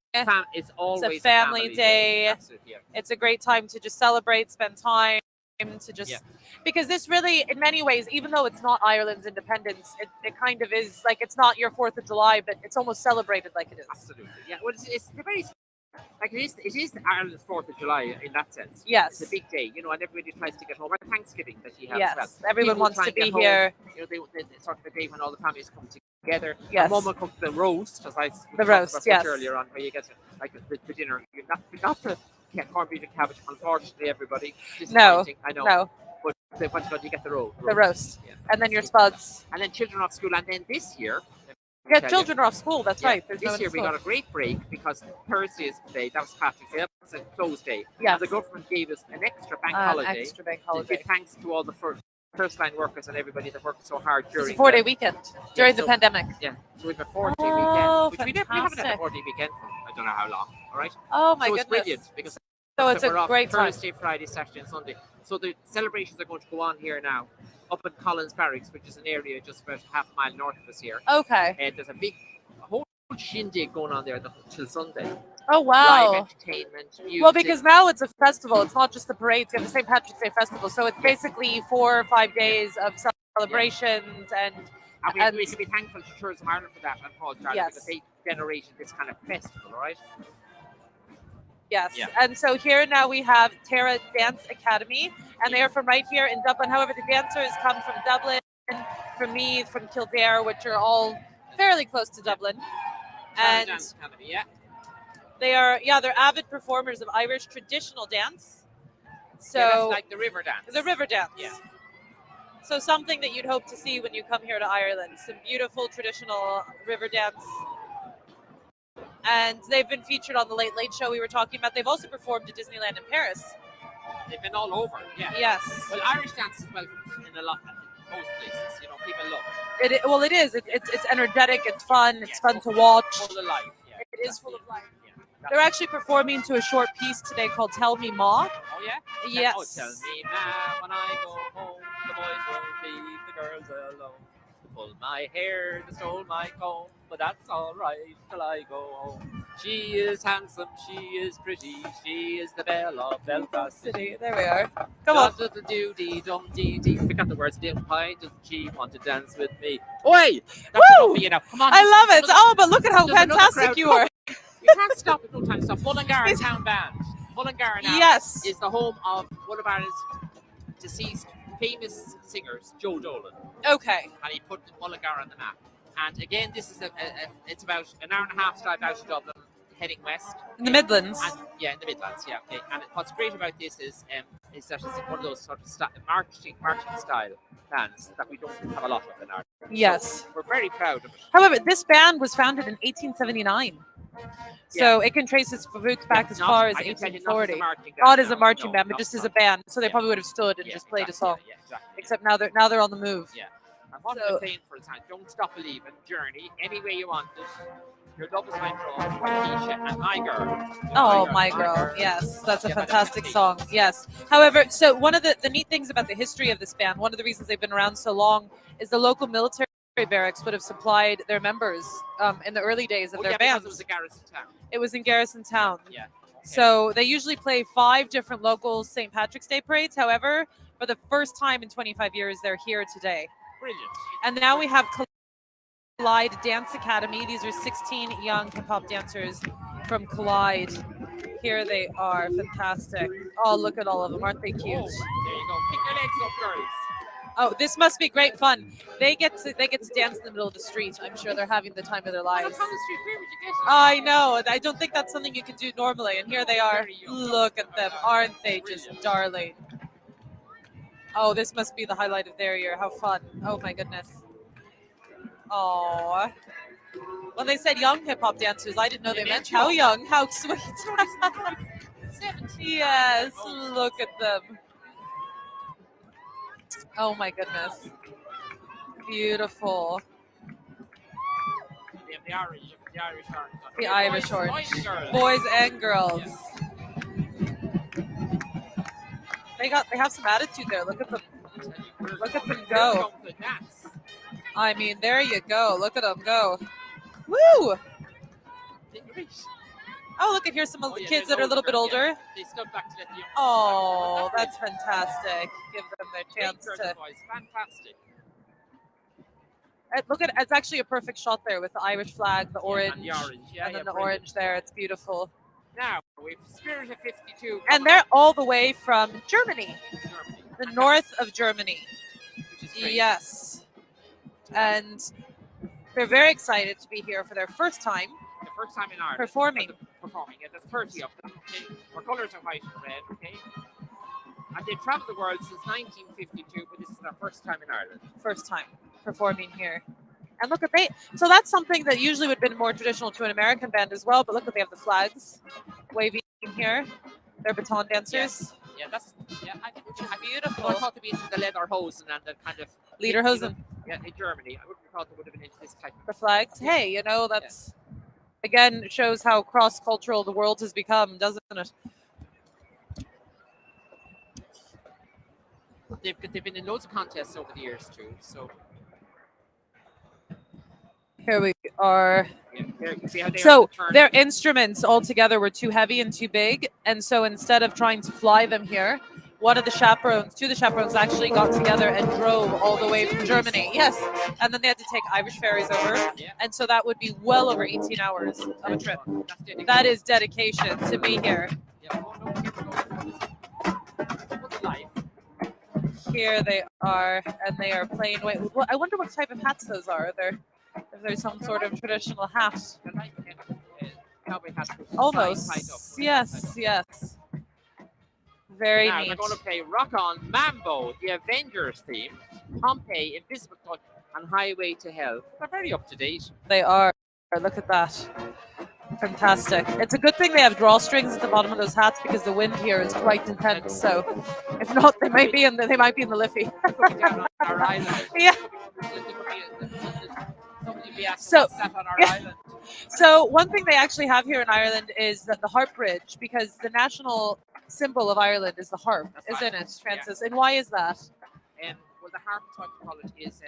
It's always family day. Absolutely, yeah. It's a great time to just celebrate, spend time to just Yeah. because this really, in many ways, even though it's not Ireland's independence, it kind of is like it's not your 4th of July, but it's almost celebrated like it is. Absolutely. Yeah. Well, it's the very like it is Ireland's 4th of July in that sense. Yes. It's a big day, and everybody tries to get home. And Thanksgiving that you have Yes. as well. Everyone People wants try to and get be home. here. It's sort of a day when all the families come together. Yes. And Mum will cook the roast, as we talked roast, about yes. earlier on, where you get the dinner. You're not the corned beef and cabbage, unfortunately, everybody. No. Disappointing, I know. No, But what you get the roast. the roast. Yeah. And then your spuds. And then children off school, and then this year. Yeah, tell children are off school. That's Yeah, right. There's no this year we got a great break because Thursday is the day. That was Patrick's Day. That was a closed day. Yes. And the government gave us an extra bank an holiday extra bank to holiday. give thanks to all the first line workers and everybody that worked so hard It's during a 4-day weekend during the so- pandemic. Yeah, so we have a 4-day Oh, weekend, which we haven't had a fantastic. 4-day weekend for I don't know how long. All right. Oh my so goodness. it's brilliant because So it's we're a off great time. Thursday, Friday, Saturday, and Sunday. So the celebrations are going to go on here now, up in Collins Barracks, which is an area just about half a mile north of us here. Okay. And there's a whole shindig going on there till Sunday. Oh, wow. Live entertainment, music. Well, because now it's a festival. It's not just the parades. You have the St. Patrick's Day Festival. So it's basically 4 or 5 days of celebrations and we can be thankful to Tourism Ireland for that and Paul Charlie because they generated this kind of festival, right? Yes. Yeah. And so here now we have Tara Dance Academy, and they are from right here in Dublin. However, the dancers come from Dublin, from Meath, from Kildare, which are all fairly close to Dublin. And Dance Academy, yeah. they're avid performers of Irish traditional dance. So that's like the river dance. The river dance. Yeah. So something that you'd hope to see when you come here to Ireland. Some beautiful traditional river dance. And they've been featured on the Late Late Show we were talking about. They've also performed at Disneyland in Paris. They've been all over, yeah. Yes. Well, Irish dance is welcome in most places. You know, people love it. Well, it is. It's energetic. It's fun. It's fun to watch. Full of life. Yeah, it is full of life. Yeah, they're actually performing to a short piece today called "Tell Me Ma." Oh yeah. Yes. Oh, tell me ma when I go home, the boys won't leave the girls alone. Pull my hair, they stole my comb, but that's all right till I go home. She is handsome, she is pretty, she is the belle of Belfast City. There we are. Come on. Forgot the words. Why doesn't she want to dance with me? Oi! That's Woo! enough for you now. Come on. I love it. Oh, but look at how fantastic you are. You can't stop it. No time to stop. Mullingar Town Band. Mullingar now is the home of one of Ireland's deceased famous singers, Joe Dolan. Okay. And he put Mullingar on the map. And again, this is it's about an hour and a half drive out of Dublin, heading west. In the Midlands. And, in the Midlands, yeah. Okay. And what's great about this is that it's one of those sort of marching style bands that we don't have a lot of in Ireland. Yes. So we're very proud of it. However, this band was founded in 1879. So it can trace its roots back as far as 1840. Not as a marching band, but just as a band. So they probably would have stood and just played a song. Yeah, exactly. Except now they're on the move. Yeah. And what I'm saying for the time, don't stop believing, journey any way you want it. Your love is my draw, Keisha and My Girl. Oh, My Girl. Yes, that's a fantastic song. Yes. However, so one of the neat things about the history of this band, one of the reasons they've been around so long, is the local military barracks would have supplied their members in the early days of their bands. It was a garrison town. It was in Garrison Town. Yeah. Okay. So they usually play 5 different local St. Patrick's Day parades. However, for the first time in 25 years, they're here today. Brilliant. And now we have Collide Dance Academy. These are 16 young hip-hop dancers from Collide. Here they are. Fantastic. Oh, look at all of them. Aren't they cute? Oh, there you go. Kick your legs up, girls. Oh, this must be great fun. They get to dance in the middle of the street. I'm sure they're having the time of their lives. On the street, where would you get it? I know. I don't think that's something you could do normally. And here they are. Look at them. Aren't they just darling? Oh, this must be the highlight of their year. How fun. Oh, my goodness. Oh. When they said young hip-hop dancers, I didn't know they meant how young. How sweet. Yes. Look at them. Oh, my goodness. Beautiful. The Irish Orange. Boys and girls. Yes. They have some attitude there. Look at them. Look at them go. I mean, there you go. Look at them go. Woo! Oh, look at here's some of the kids that are a little bit older. They stood back to let the young Oh, that's fantastic. Give them their chance to. Fantastic. Look at it's actually a perfect shot there with the Irish flag, the orange, and the orange, and then the orange there. It's beautiful. Now we've Spirit of 52, and they're all the way from Germany, the north of Germany. Which is great. Yes, and they're very excited to be here for their first time. The first time in Ireland. Performing. Yeah, there's 30 of them. Okay? Our colours are white and red. Okay. And they've travelled the world since 1952, but this is their first time in Ireland. First time performing here. And look at so that's something that usually would have been more traditional to an American band as well, but look at they have the flags waving here. They're baton dancers. Yeah, that's which is beautiful. I thought to be into the leather hosen and the kind of lederhosen. Yeah, in Germany. I wouldn't have thought they would have been into this type of the flags. Hey, that's again shows how cross-cultural the world has become, doesn't it? they've been in loads of contests over the years too. So Here we are. yeah, here you can see how they are So in the turn. their instruments altogether were too heavy and too big, and so instead of trying to fly them here, two of the chaperones actually got together and drove all the way from Germany. Yes, and then they had to take Irish ferries over, and so that would be well over 18 hours of a trip. That is dedication to be here. Yeah, Here they are, and they are playing. Wait, I wonder what type of hats those are. If there's some sort of traditional hat. Almost. Yes. Very now neat. they're going to play Rock On, Mambo, the Avengers theme, Pompeii, Invisible Touch, and Highway to Hell. They're very up to date. They are. Look at that. Fantastic. It's a good thing they have drawstrings at the bottom of those hats because the wind here is quite intense. So if not, they might be in the Liffey. Our island. Yeah. So one thing they actually have here in Ireland is that the harp bridge, because the national symbol of Ireland is the harp, isn't it, Francis? Yeah. And why is that? Well, the harp, what you call it, is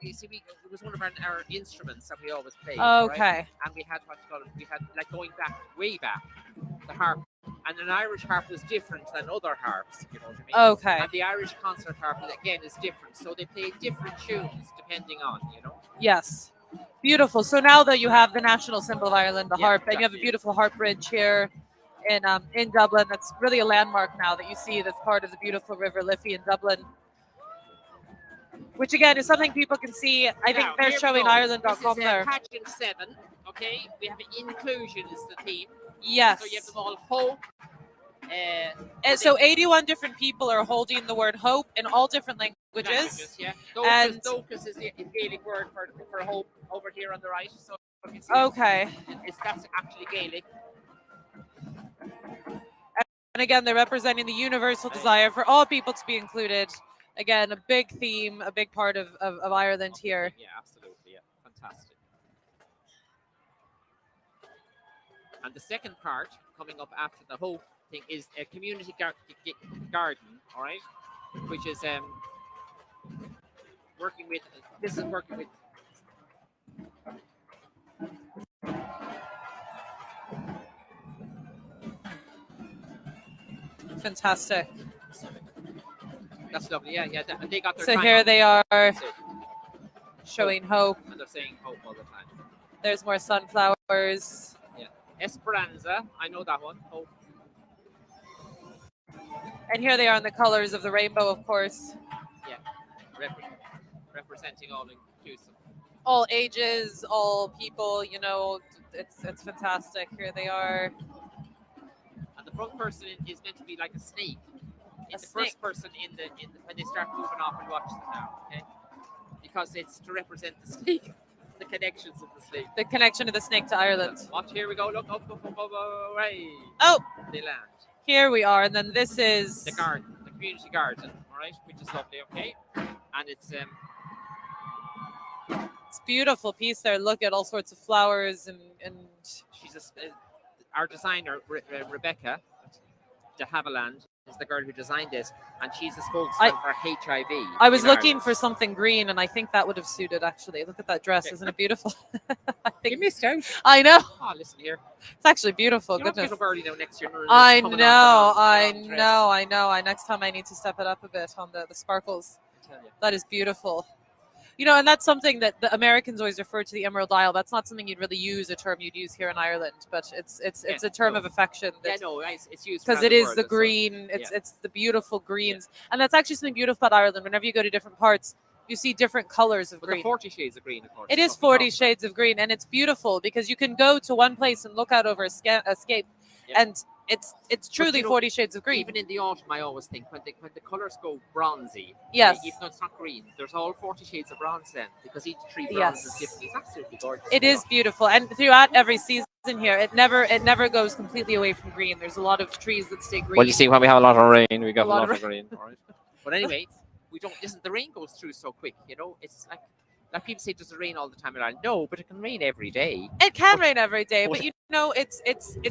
you see, it was one of our instruments that we always played. Okay. Right? And we had what you call it, we had like going back, way back, the harp. And an Irish harp is different than other harps, you know what I mean? Okay. And the Irish concert harp, again, is different. So they play different tunes depending on, you know? Yes. Beautiful. So now that you have the national symbol of Ireland, the harp, and you have a beautiful harp bridge here in Dublin. That's really a landmark now that you see that's part of the beautiful River Liffey in Dublin. Which again is something people can see. I think they're showing Ireland.com there. Pageant 7, okay? We have inclusion is the theme. Yes. So you have them all hope. And so 81 different people are holding the word hope in all different languages. Yeah. Docus is the Gaelic word for hope over here on the right. So okay. That's actually Gaelic. And again, they're representing the universal desire for all people to be included. Again, a big theme, a big part of Ireland here. Yeah, absolutely. Yeah, fantastic. And the second part coming up after the hope thing is a community garden, all right, which is working with. This is working with. Fantastic. That's lovely. Yeah. They got their. So here they are showing hope. And they're saying hope all the time. There's more sunflowers. Yeah. Esperanza. I know that one. Hope. And here they are in the colors of the rainbow, of course. Yeah. Representing all inclusive. All ages, all people. You know, it's fantastic. Here they are. And the front person is meant to be like a snake. It's the first person in the when they start moving off and watch them now, okay? Because it's to represent the snake, the connections of the snake. The connection of the snake to Ireland. Watch, here we go. Look up, right. Oh, they land. Here we are, and then this is the garden, the community garden, all right, which is lovely, okay? And it's a beautiful piece there. Look at all sorts of flowers and she's our designer Rebecca de Havilland is the girl who designed this, and she's a spokesman for HIV. I was looking for something green, and I think that would have suited, actually. Look at that dress. Isn't it beautiful? I think you missed out. I know. Oh, listen here. It's actually beautiful. You goodness. Early now next year. I know. Next time I need to step it up a bit on the sparkles. That is beautiful. You know, and that's something that the Americans always refer to the Emerald Isle. That's not something you'd really use, a term you'd use here in Ireland, but it's a term of affection. It's used because it is the green. It's the beautiful greens, and that's actually something beautiful about Ireland. Whenever you go to different parts, you see different colors of green. 40 shades of green, of course. It is 40 shades of green, and it's beautiful because you can go to one place and look out over a scape, and it's truly 40 shades of green. Even in the autumn, I always think when the colours go bronzy, yes, even though it's not green, there's all 40 shades of bronze then, because each tree bronze is different. It's absolutely gorgeous. It is beautiful, and throughout every season here, it never goes completely away from green. There's a lot of trees that stay green. Well, you see, when we have a lot of rain, we got a lot of green. All right. But anyway, we don't. Listen, the rain goes through so quick. You know, it's like Like people say, does it rain all the time in Ireland? No, but it can rain every day. It can rain every day, but but you know, it's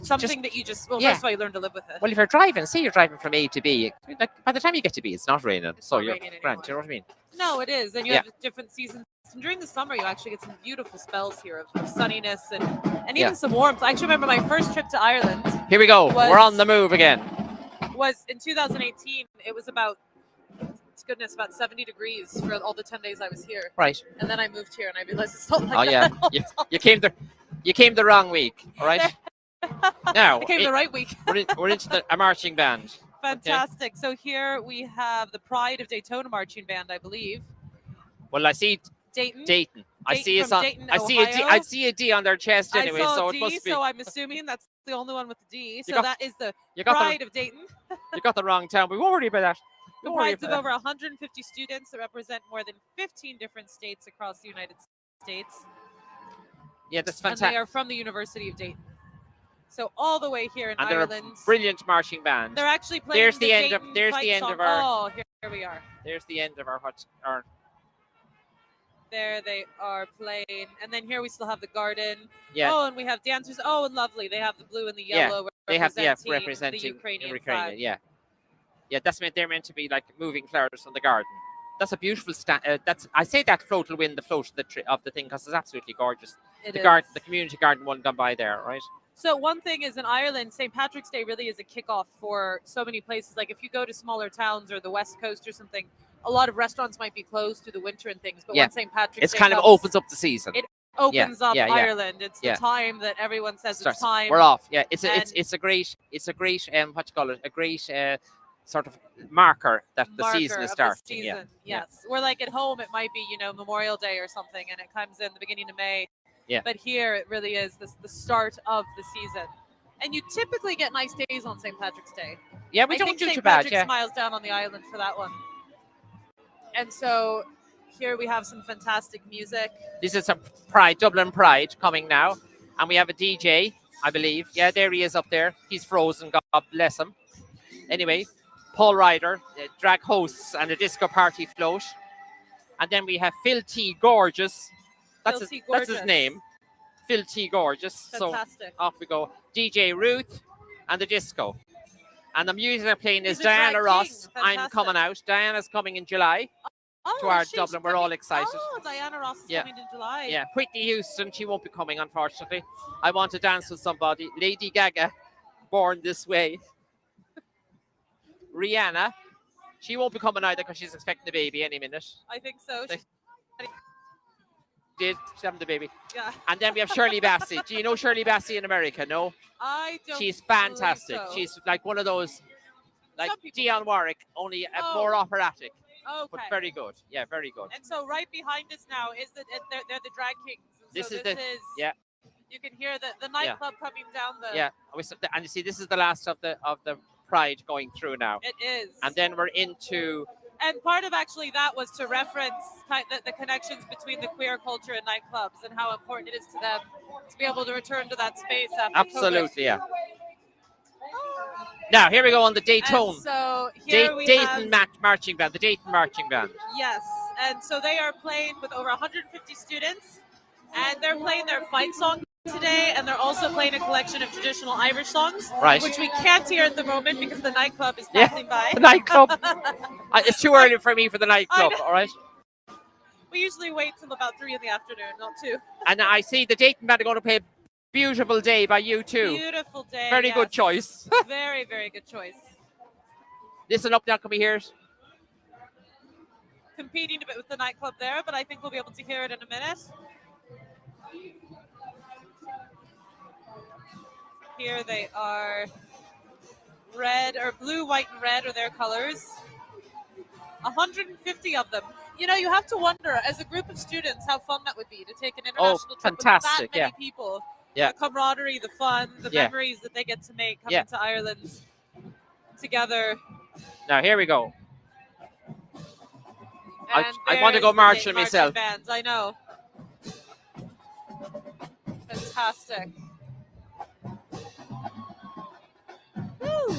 something that you just, well, yeah. first of all, you learn to live with it. Well, if you're driving, say you're driving from A to B, like by the time you get to B, it's not raining. It's So not you're raining grand. anymore. Do you know what I mean? No, it is. And you have different seasons. And during the summer, you actually get some beautiful spells here of sunniness and even some warmth. I actually remember my first trip to Ireland. Here we go. We're on the move again. Was in 2018. It was about, goodness, about 70 degrees for all the 10 days I was here. Right. And then I moved here and I realized it's not like that. You came the wrong week. All right. Now I came the right week. we're into a marching band. Fantastic. Okay. So here we have the Pride of Daytona marching band, I believe. Well, I see Dayton. I see it on. Dayton, I see a D on their chest anyway. So it must be. So I'm assuming that's the only one with the D. So that is the Pride of Dayton. You got the wrong town. We won't worry about that. The prides of over 150 students that represent more than 15 different states across the United States. Yeah, that's fantastic. And they are from the University of Dayton. So all the way here in Ireland. They're a brilliant marching band. They're actually playing There's the end song. of our. Oh, here we are. There's the end of our There they are playing, and then here we still have the garden. Yeah. Oh, and we have dancers. Oh, and lovely. They have the blue and the yellow. Yeah. They have representing the Ukrainian flag. Yeah. Yeah, they're meant to be like moving flowers from the garden. That's a beautiful I say that float will win the float of the thing because it's absolutely gorgeous. The community garden one gone by there, right? So one thing is in Ireland, St. Patrick's Day really is a kickoff for so many places. Like if you go to smaller towns or the West Coast or something, a lot of restaurants might be closed through the winter and things. But when St. Patrick's Day kind of opens up the season. It opens up Ireland. It's the time that everyone says it's time. We're off. Yeah, it's a great what you call it, a great sort of marker that the season is starting. Yes. We're like at home, it might be, Memorial Day or something, and it comes in the beginning of May. Yeah. But here it really is the start of the season. And you typically get nice days on St. Patrick's Day. Yeah, we don't do St. too bad. Patrick smiles down on the island for that one. And so here we have some fantastic music. This is some Dublin Pride coming now. And we have a DJ, I believe. Yeah, there he is up there. He's frozen, God bless him. Anyway, Paul Ryder, drag hosts and a disco party float. And then we have Phil T. Gorgeous. That's his name. Phil T. Gorgeous. Fantastic. So off we go. DJ Ruth and the disco. And the music they're playing is Diana Ross. I'm coming out. Diana's coming in July to our Dublin. We're all excited. Oh, Diana Ross is coming in July. Yeah, Whitney Houston, she won't be coming, unfortunately. I want to dance with somebody. Lady Gaga, Born This Way. Rihanna, she won't be coming either because she's expecting the baby any minute. I think so. She's having the baby. Yeah. And then we have Shirley Bassey. Do you know Shirley Bassey in America? No? I don't. She's fantastic. So. She's like one of those, like Dionne Warwick, only more operatic. Okay. But very good. Yeah, very good. And so right behind us now is they're the drag kings. And this is you can hear the nightclub coming down the. Yeah, and you see this is the last of the Pride going through now. It is. And then we're into. And part of actually that was to reference the connections between the queer culture and nightclubs and how important it is to them to be able to return to that space after Absolutely, COVID. Yeah. Now, here we go on the Daytona. And so here we Dayton marching band, the Dayton marching band. Yes, and so they are playing with over 150 students, and they're playing their fight song today, and they're also playing a collection of traditional Irish songs, which we can't hear at the moment because the nightclub is passing by. The nightclub. It's too early for me for the nightclub, all right? We usually wait till about 3 in the afternoon, not 2. And I see the Dayton band are going to play Beautiful Day by U2. Beautiful Day. Very good choice. Very, very good choice. Listen up now, can we hear it? Competing a bit with the nightclub there, but I think we'll be able to hear it in a minute. Here they are. Red or blue, white, and red are their colors. 150 of them. You know, you have to wonder, as a group of students, how fun that would be to take an international trip with that many people. Yeah. The camaraderie, the fun, the memories that they get to make coming to Ireland together. Now, here we go. I want to go marching myself. Bands, I know. Fantastic. Woo.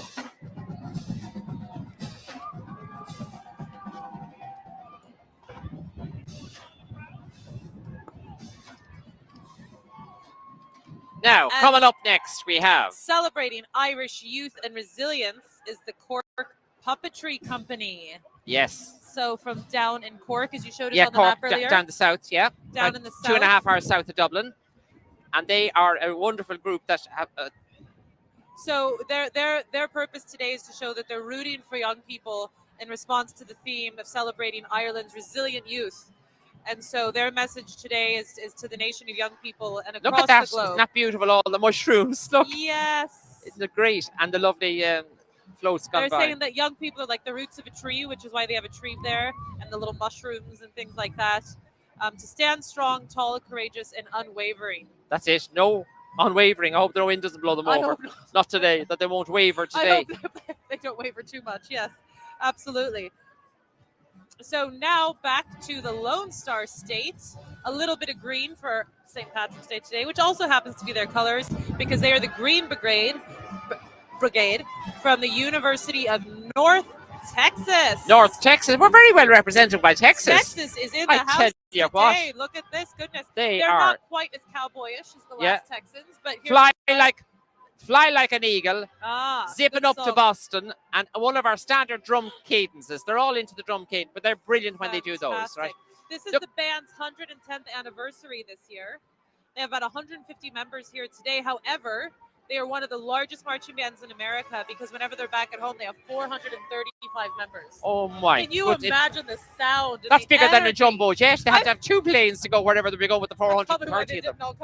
Now, And coming up next, we have. celebrating Irish youth and resilience is the Cork Puppetry Company. Yes. So from down in Cork, as you showed us Yeah, on the Cork, map earlier. down the south, yeah. Down in the south. 2.5 hours south of Dublin. And they are a wonderful group that have. So their purpose today is to show that they're rooting for young people in response to the theme of celebrating Ireland's resilient youth. And so their message today is to the nation of young people and across Look at that. the globe. Isn't that beautiful? All the mushrooms. Look. Yes. Isn't it great? And the lovely floats gone They're by. saying that young people are like the roots of a tree, which is why they have a tree there, and the little mushrooms and things like that. To stand strong, tall, courageous, and unwavering. That's it. No unwavering. I hope the wind doesn't blow them over. Not today. That they won't waver today. I hope they don't waver too much. Yes, absolutely. So now back to the Lone Star State. A little bit of green for St. Patrick's Day today, which also happens to be their colors because they are the Green Brigade from the University of North Texas. North Texas. We're very well represented by Texas. Texas is in the house tell you today. what. Look at this, goodness. They're not quite as cowboyish as the last Texans, but fly like an eagle, zipping up to Boston, and one of our standard drum cadences. They're all into the drum cadence, but they're brilliant when they do those, right? This is the band's 110th anniversary this year. They have about 150 members here today. However, they are one of the largest marching bands in America because whenever they're back at home, they have 435 members. Oh my! Can you imagine the sound? That's bigger energy. than a jumbo jet. They had to have 2 planes to go wherever they go with the 430 of them.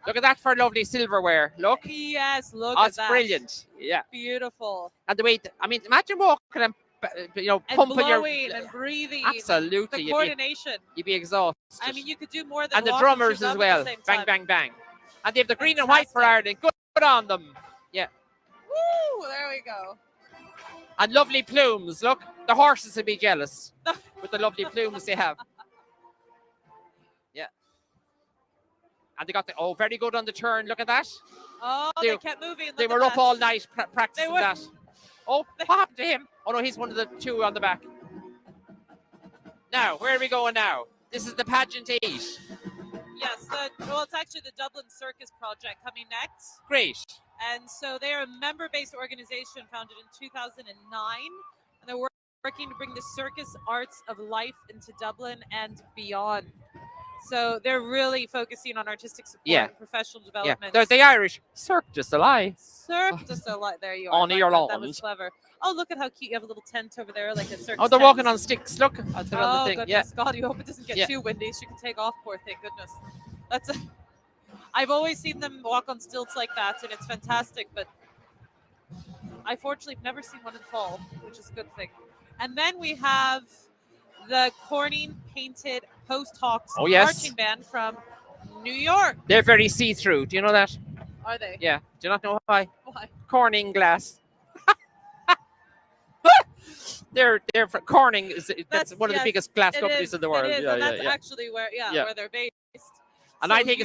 Look at that for lovely silverware. Look. Yes, look at that. That's brilliant. Yeah. Beautiful. And the way, imagine walking and pumping blowing and breathing. Absolutely. The coordination. You'd be exhausted. I mean, you could do more than. And the drummers as well. Bang, bang, bang. And they have the green and white for Ireland. Good on them. Yeah. Woo! There we go. And lovely plumes. Look, the horses would be jealous with the lovely plumes they have. Yeah. And they got very good on the turn. Look at that. Oh, they kept moving. They were up all night practicing that. Oh, what happened to him? Oh no, he's one of the 2 on the back. Now, where are we going now? This is the Pageant 8. Yes, it's actually the Dublin Circus project coming next. Great. And so they are a member-based organization founded in 2009, and they're working to bring the circus arts of life into Dublin and beyond. So they're really focusing on artistic support and professional development. Yeah, they're the Irish Cirque du Soleil. Cirque du Soleil, there you are. On Ireland. That was clever. Oh, look at how cute. You have a little tent over there, like a circus Oh, they're tent. walking on sticks. Look. Oh, thing. goodness. Yeah. God, you hope it doesn't get too windy so you can take off, poor thing. Goodness. I've always seen them walk on stilts like that, and it's fantastic, but I fortunately have never seen one in fall, which is a good thing. And then we have the Corning Painted Post Hawks marching band from New York. They're very see-through. Do you know that? Are they? Yeah. Do you not know why? Why? Corning glass. They're for Corning. That's one of the biggest glass companies in the world. It is, and that's actually where they're based. And so I think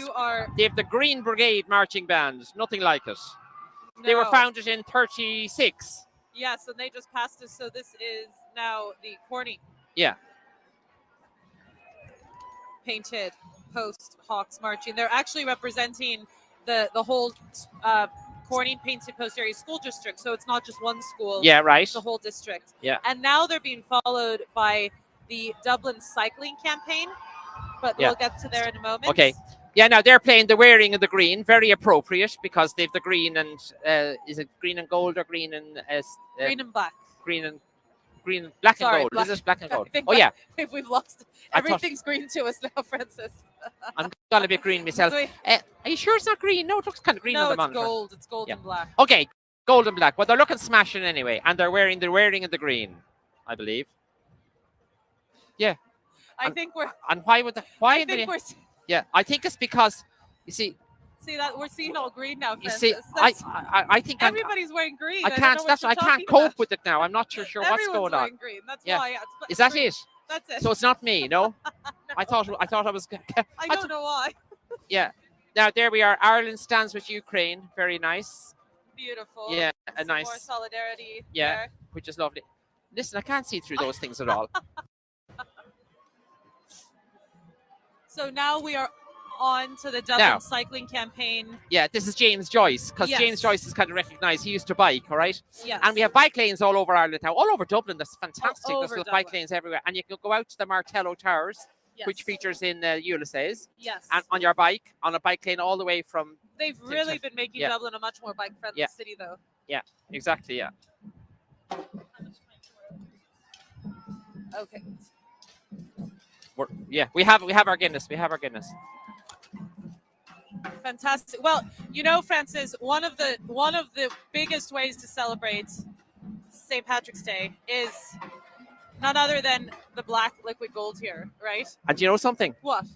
they have the Green Brigade marching band. Nothing like it. No. They were founded in 1936. Yes, and they just passed us. So this is now the Corning. Yeah. Painted Post Hawks marching. They're actually representing the whole Corning Painted Post Area School District. So it's not just one school. Yeah, right. It's the whole district. Yeah. And now they're being followed by the Dublin cycling campaign. But we'll get to there in a moment. Okay. Yeah, now they're playing the wearing of the green. Very appropriate because they've the green and is it green and gold or green and green and black? Green, black and gold. Is it black and gold? Oh yeah. We've lost. Everything's green to us now, Francis. I'm gonna be green myself. Are you sure it's not green? No, it looks kind of green on the monitor. No, it's gold. It's gold and black. Okay, gold and black. Well, they're looking smashing anyway, and they're wearing the wearing of the green, I believe. Yeah. I think we're. And why would why? Yeah, I think it's because you see. See that we're seeing all green now. Francis. You see, I think everybody's wearing green. I can't. I can't cope with it now. I'm not sure what's going on. Green. That's why. Is that it? That's it. So it's not me, no? I thought I was. I don't know why. Yeah. Now there we are. Ireland stands with Ukraine. Very nice. Beautiful. Yeah, a some nice. More solidarity. Yeah, there. which is lovely. Listen, I can't see through those things at all. So now we are on to the Dublin cycling campaign. Yeah, this is James Joyce, because Yes. James Joyce is kind of recognised. He used to bike, all right? Yes. And we have bike lanes all over Ireland now, all over Dublin. That's fantastic. All There's over little bike Dublin. lanes everywhere. And you can go out to the Martello Towers, Yes. which features in Ulysses, Yes. and on your bike, on a bike lane all the way from... They've really been making Yeah. Dublin a much more bike-friendly Yeah. city, though. Yeah, exactly, yeah. Okay. We have our Guinness. We have our Guinness. Fantastic. Well, you know, Francis, one of the biggest ways to celebrate St. Patrick's Day is none other than the black liquid gold here, right? And do you know something? What?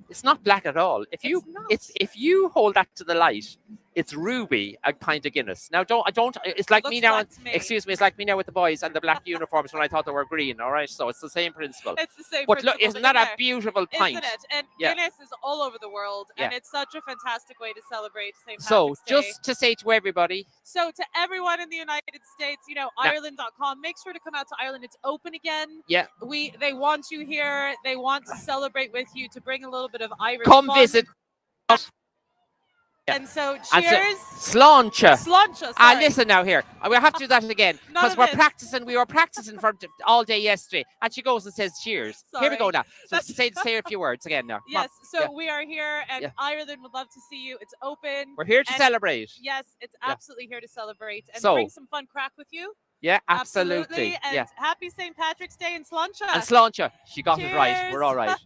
It's not black at all. If you if you hold that to the light, it's ruby, a pint of Guinness. Now it's like me now, excuse me, it's like me now with the boys and the black uniforms when I thought they were green, all right? So it's the same principle. It's the same But principle. look, isn't that a beautiful pint? Isn't it? And Yeah. Guinness is all over the world, and Yeah. it's such a fantastic way to celebrate St. Patrick's So Day. just to say to everybody, So to everyone in the United States, you know, Ireland.com, make sure to come out to Ireland. It's open again. yeah, They want you here. They want to celebrate with you, to bring a little bit of Irish come fun. visit. And so And cheers. Sláinte. Sláinte, Ah, sorry. listen now here. We'll have to do that again None because of we're this. practicing. We were practicing for all day yesterday, and she goes and says cheers. Here we go Sorry. now. So say a few words again now. Come Yes, on. so Yeah. we are here, and Yeah. Ireland would love to see you. It's open. We're here to and celebrate. Yes, it's absolutely here to celebrate and So- bring some fun crack with you. Yeah, absolutely. And Yeah. happy St. Patrick's Day in Sláinte. And Sláinte, she got it right. We're all right.